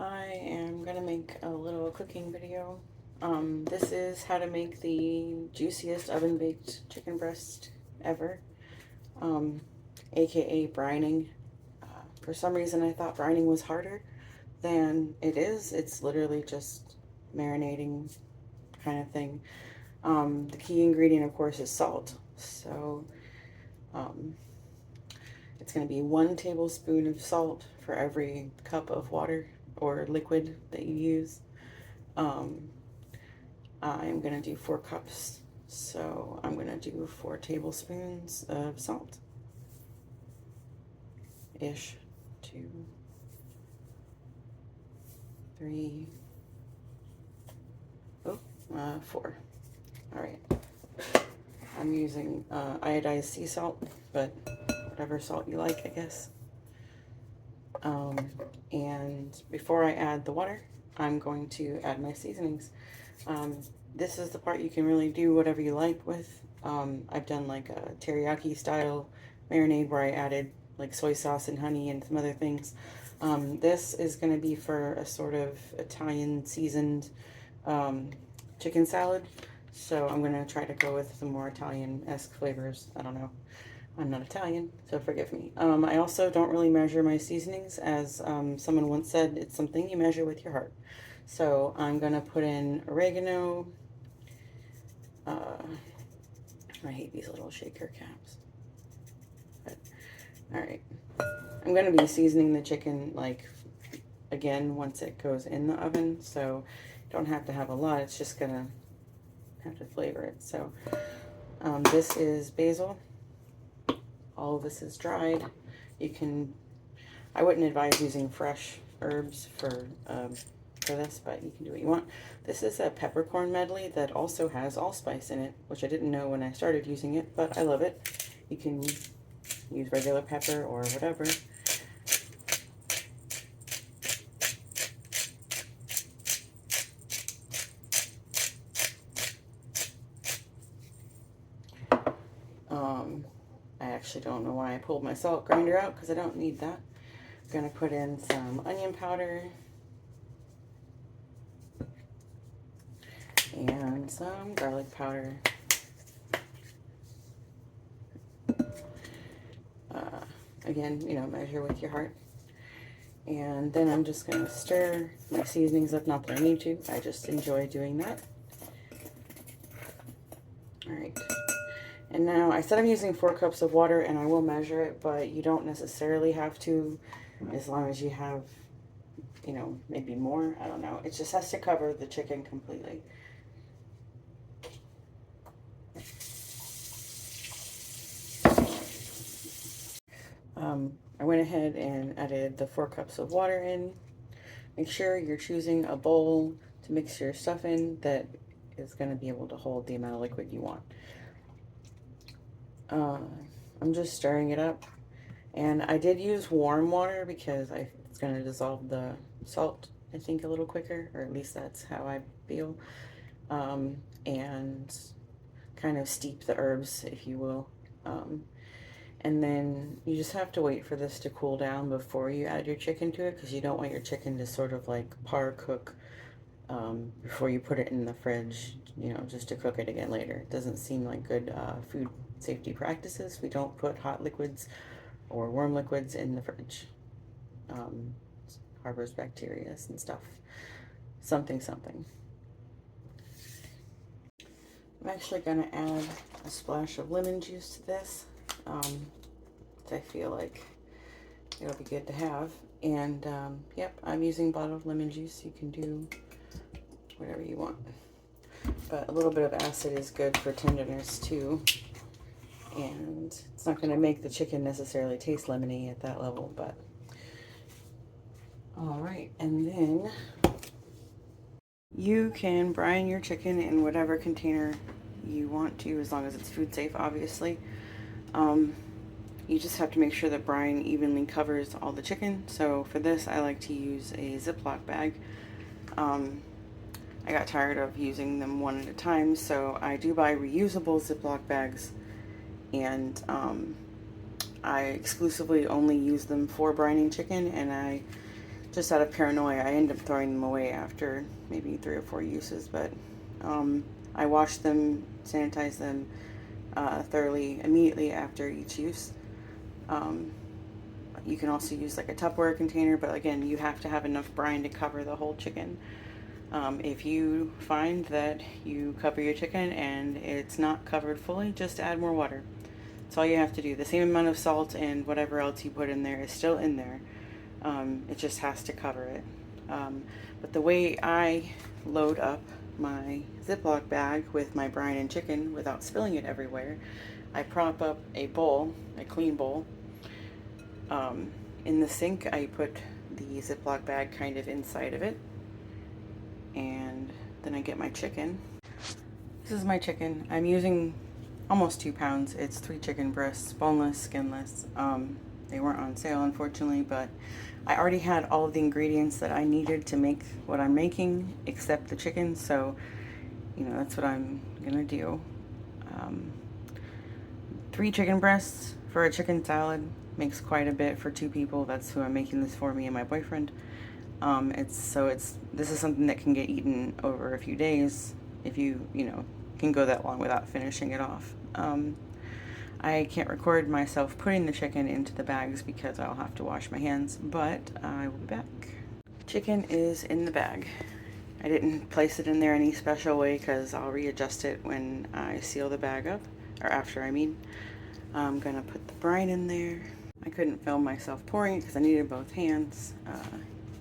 I am gonna make a little cooking video. This is how to make the juiciest oven baked chicken breast ever, aka brining. For some reason, I thought brining was harder than it is. It's literally just marinating kind of thing. The key ingredient, of course, is salt. So um, it's going to be 1 tablespoon of salt for every cup of water or liquid that you use. I'm going to do 4 cups, so I'm going to do 4 tablespoons of salt. Ish. 2, 3, 4. All right. I'm using iodized sea salt, but whatever salt you like, I guess. And before I add the water, I'm going to add my seasonings. This is the part you can really do whatever you like with. I've done like a teriyaki style marinade where I added like soy sauce and honey and some other things. This is going to be for a sort of Italian seasoned chicken salad. So I'm going to try to go with some more Italian-esque flavors. I don't know. I'm not Italian, so forgive me. I also don't really measure my seasonings. As someone once said, it's something you measure with your heart. So I'm going to put in oregano. I hate these little shaker caps. But, all right. I'm going to be seasoning the chicken, like, again, once it goes in the oven. So don't have to have a lot. It's just going to have to flavor it. So this is basil. All of this is dried. I wouldn't advise using fresh herbs for this, but you can do what you want. This is a peppercorn medley that also has allspice in it, which I didn't know when I started using it, but I love it. You can use regular pepper or whatever. I actually don't know why I pulled my salt grinder out because I don't need that. I'm going to put in some onion powder and some garlic powder. Again, measure with your heart. And then I'm just going to stir my seasonings up. Not that I need to. I just enjoy doing that. All right. And now, I said I'm using 4 cups of water, and I will measure it, but you don't necessarily have to, as long as you have, maybe more. I don't know. It just has to cover the chicken completely. I went ahead and added the 4 cups of water in. Make sure you're choosing a bowl to mix your stuff in that is going to be able to hold the amount of liquid you want. I'm just stirring it up. And I did use warm water because it's going to dissolve the salt, I think, a little quicker, or at least that's how I feel. And kind of steep the herbs, if you will. And then you just have to wait for this to cool down before you add your chicken to it, because you don't want your chicken to sort of like par cook before you put it in the fridge, just to cook it again later. It doesn't seem like good food safety practices. We don't put hot liquids or warm liquids in the fridge. Harbors bacteria and stuff. Something. I'm actually going to add a splash of lemon juice to this. I feel like it'll be good to have. And yep, I'm using bottled lemon juice. You can do whatever you want. But a little bit of acid is good for tenderness too. And it's not going to make the chicken necessarily taste lemony at that level, but all right. And then you can brine your chicken in whatever container you want to, as long as it's food safe, obviously. You just have to make sure that brine evenly covers all the chicken. So for this, I like to use a Ziploc bag. I got tired of using them one at a time, so I do buy reusable Ziploc bags, and I exclusively only use them for brining chicken, and I just out of paranoia. I end up throwing them away after maybe 3 or 4 uses, but I wash them, sanitize them thoroughly immediately after each use. You can also use like a Tupperware container, but again, you have to have enough brine to cover the whole chicken. If you find that you cover your chicken and it's not covered fully, just add more water. That's all you have to do. The same amount of salt and whatever else you put in there is still in there. It just has to cover it. But the way I load up my Ziploc bag with my brine and chicken without spilling it everywhere, I prop up a bowl, a clean bowl. In the sink, I put the Ziploc bag kind of inside of it, and then I get my chicken. This is my chicken. I'm using almost 2 pounds. It's 3 chicken breasts, boneless, skinless. They weren't on sale, unfortunately, but I already had all of the ingredients that I needed to make what I'm making, except the chicken, so, you know, that's what I'm gonna do. 3 chicken breasts for a chicken salad makes quite a bit for 2 people. That's who I'm making this for, me and my boyfriend. This is something that can get eaten over a few days if you can go that long without finishing it off. I can't record myself putting the chicken into the bags because I'll have to wash my hands, but I will be back. Chicken is in the bag. I didn't place it in there any special way because I'll readjust it when I seal the bag up, or after, I mean. I'm gonna put the brine in there. I couldn't film myself pouring it because I needed both hands.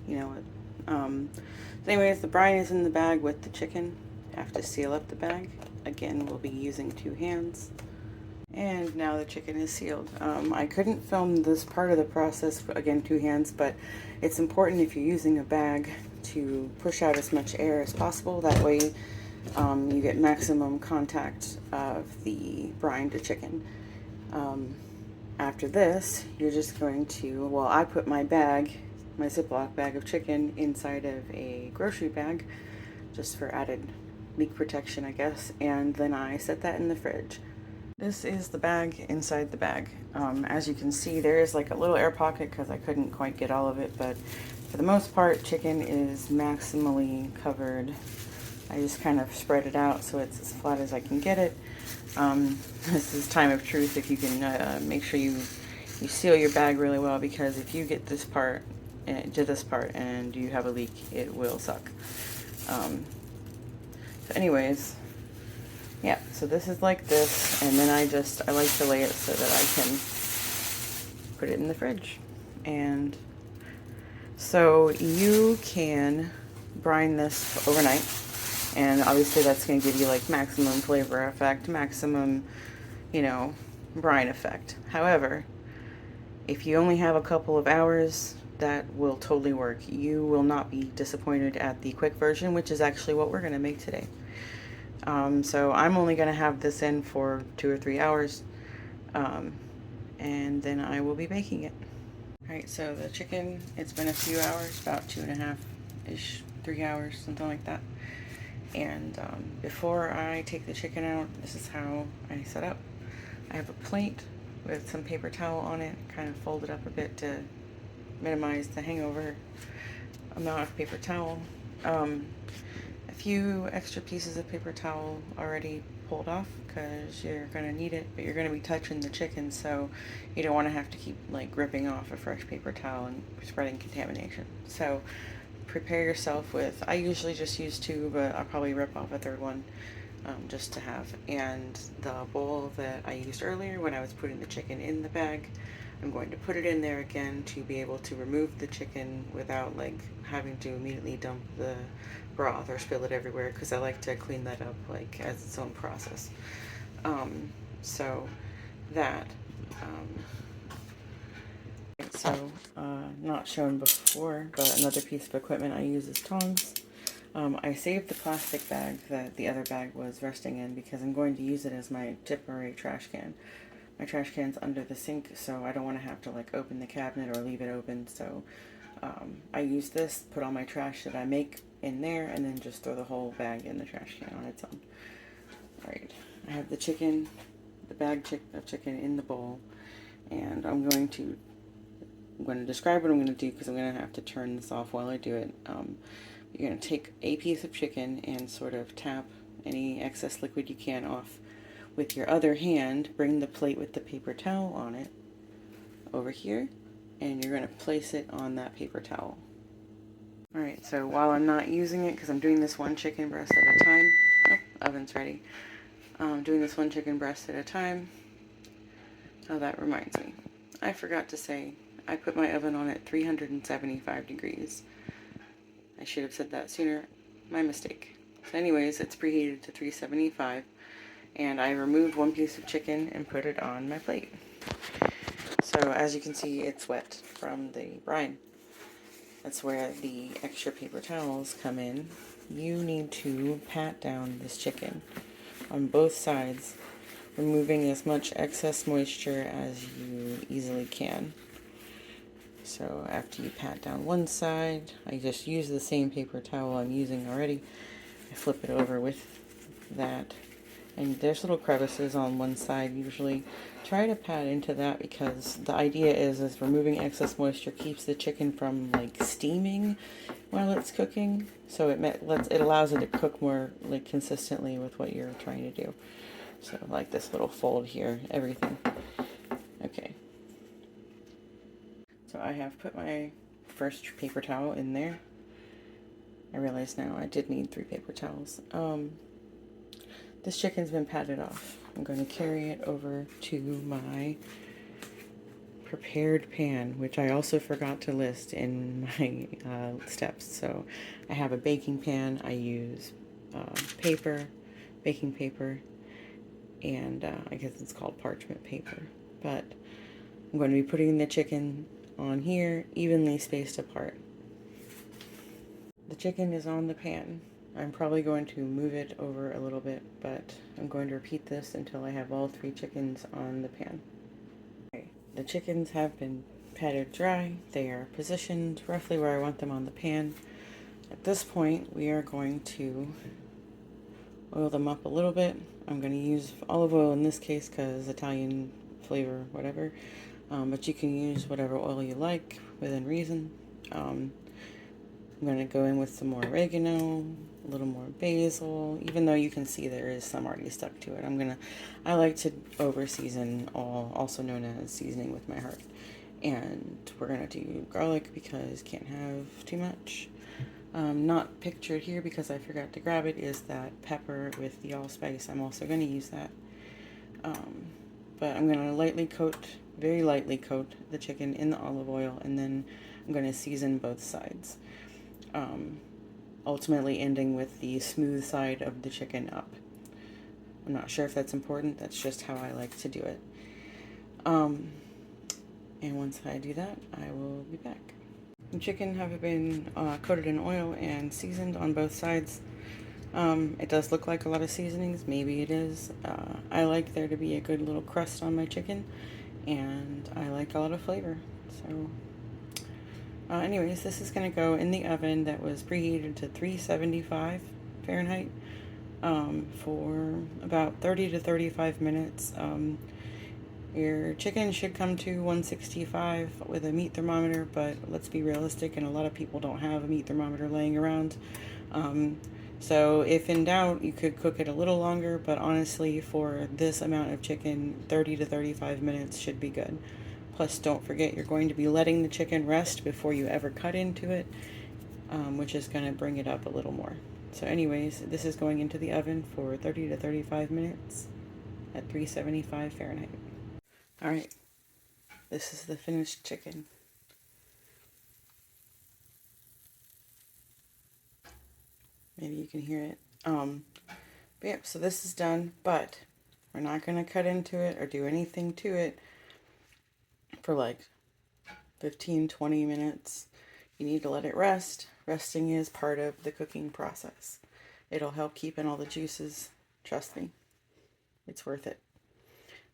You know what? So anyways, the brine is in the bag with the chicken. I have to seal up the bag. Again, we'll be using 2 hands. And now the chicken is sealed. I couldn't film this part of the process, again, 2 hands, but it's important if you're using a bag to push out as much air as possible. That way you get maximum contact of the brine to chicken. After this, you're just going to, well, I put my bag, my Ziploc bag of chicken inside of a grocery bag, just for added leak protection, I guess, and then I set that in the fridge. This is the bag inside the bag. As you can see, there is like a little air pocket because I couldn't quite get all of it, but for the most part, chicken is maximally covered. I just kind of spread it out so it's as flat as I can get it. This is time of truth. If you can make sure you seal your bag really well, because if you get this part to this part and you have a leak, it will suck. So anyways, yeah, so this is like this, and then I like to lay it so that I can put it in the fridge. And so you can brine this overnight, and obviously that's going to give you like maximum flavor effect, maximum, brine effect. However, if you only have a couple of hours, that will totally work. You will not be disappointed at the quick version, which is actually what we're going to make today. So I'm only going to have this in for 2 or 3 hours, and then I will be baking it. Alright, so the chicken, it's been a few hours, about 2.5-ish, 3 hours, something like that. And before I take the chicken out, this is how I set up. I have a plate with some paper towel on it, kind of folded up a bit to minimize the hangover amount of paper towel. A few extra pieces of paper towel already pulled off because you're going to need it, but you're going to be touching the chicken, so you don't want to have to keep like ripping off a fresh paper towel and spreading contamination. So prepare yourself with, I usually just use 2, but I'll probably rip off a 3rd one just to have. And the bowl that I used earlier when I was putting the chicken in the bag, I'm going to put it in there again to be able to remove the chicken without like having to immediately dump the broth or spill it everywhere, because I like to clean that up like as its own process. So that so not shown before, but another piece of equipment I use is tongs. I saved the plastic bag that the other bag was resting in because I'm going to use it as my temporary trash can. My trash can's under the sink, so I don't want to have to like open the cabinet or leave it open. So I use this, put all my trash that I make in there, and then just throw the whole bag in the trash can on its own. Alright, I have the chicken, the bag of chicken in the bowl, and I'm going to I'm going to describe what I'm going to do because I'm going to have to turn this off while I do it. You're going to take a piece of chicken and sort of tap any excess liquid you can off with your other hand. Bring the plate with the paper towel on it over here, and you're going to place it on that paper towel. Alright, so while I'm not using it, because I'm doing this one chicken breast at a time, oh, oven's ready. Doing this one chicken breast at a time. Oh, that reminds me. I forgot to say, I put my oven on at 375 degrees. I should have said that sooner. My mistake. So anyways, it's preheated to 375, and I removed one piece of chicken and put it on my plate. So as you can see, it's wet from the brine. That's where the extra paper towels come in. You need to pat down this chicken on both sides, removing as much excess moisture as you easily can. So after you pat down one side, I just use the same paper towel I'm using already. I flip it over with that, and there's little crevices on one side usually. Try to pat into that because the idea is removing excess moisture keeps the chicken from like steaming while it's cooking, so it allows it to cook more like consistently with what you're trying to do. So like this little fold here, everything. Okay. So I have put my first paper towel in there. I realize now I did need 3 paper towels. This chicken's been patted off. I'm going to carry it over to my prepared pan, which I also forgot to list in my steps. So I have a baking pan. I use baking paper, and I guess it's called parchment paper. But I'm going to be putting the chicken on here, evenly spaced apart. The chicken is on the pan. I'm probably going to move it over a little bit, but I'm going to repeat this until I have all 3 chickens on the pan. Okay, the chickens have been patted dry. They are positioned roughly where I want them on the pan. At this point, we are going to oil them up a little bit. I'm going to use olive oil in this case because Italian flavor, whatever. But you can use whatever oil you like within reason. I'm going to go in with some more oregano, a little more basil, even though you can see there is some already stuck to it. I like to over season, also known as seasoning with my heart. And we're going to do garlic because can't have too much. Not pictured here because I forgot to grab it is that pepper with the allspice. I'm also going to use that. But I'm going to very lightly coat the chicken in the olive oil, and then I'm going to season both sides. Ultimately ending with the smooth side of the chicken up. I'm not sure if that's important, that's just how I like to do it. And once I do that, I will be back. The chicken have been coated in oil and seasoned on both sides. It does look like a lot of seasonings, maybe it is. I like there to be a good little crust on my chicken, and I like a lot of flavor, so anyways, this is going to go in the oven that was preheated to 375 Fahrenheit for about 30 to 35 minutes. Your chicken should come to 165 with a meat thermometer, but let's be realistic, and a lot of people don't have a meat thermometer laying around. So if in doubt, you could cook it a little longer, but honestly, for this amount of chicken, 30 to 35 minutes should be good. Plus, don't forget you're going to be letting the chicken rest before you ever cut into it, which is going to bring it up a little more. So anyways, this is going into the oven for 30 to 35 minutes at 375 Fahrenheit. Alright, this is the finished chicken. Maybe you can hear it. But yeah, so this is done, but we're not going to cut into it or do anything to it for like 15-20 minutes. You need to let it rest. Resting is part of the cooking process. It'll help keep in all the juices. Trust me, it's worth it.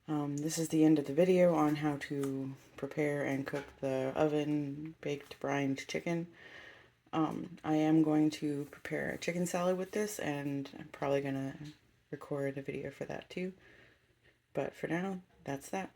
This is the end of the video on how to prepare and cook the oven baked brined chicken. I am going to prepare a chicken salad with this, and I'm probably going to record a video for that too. But for now, that's that.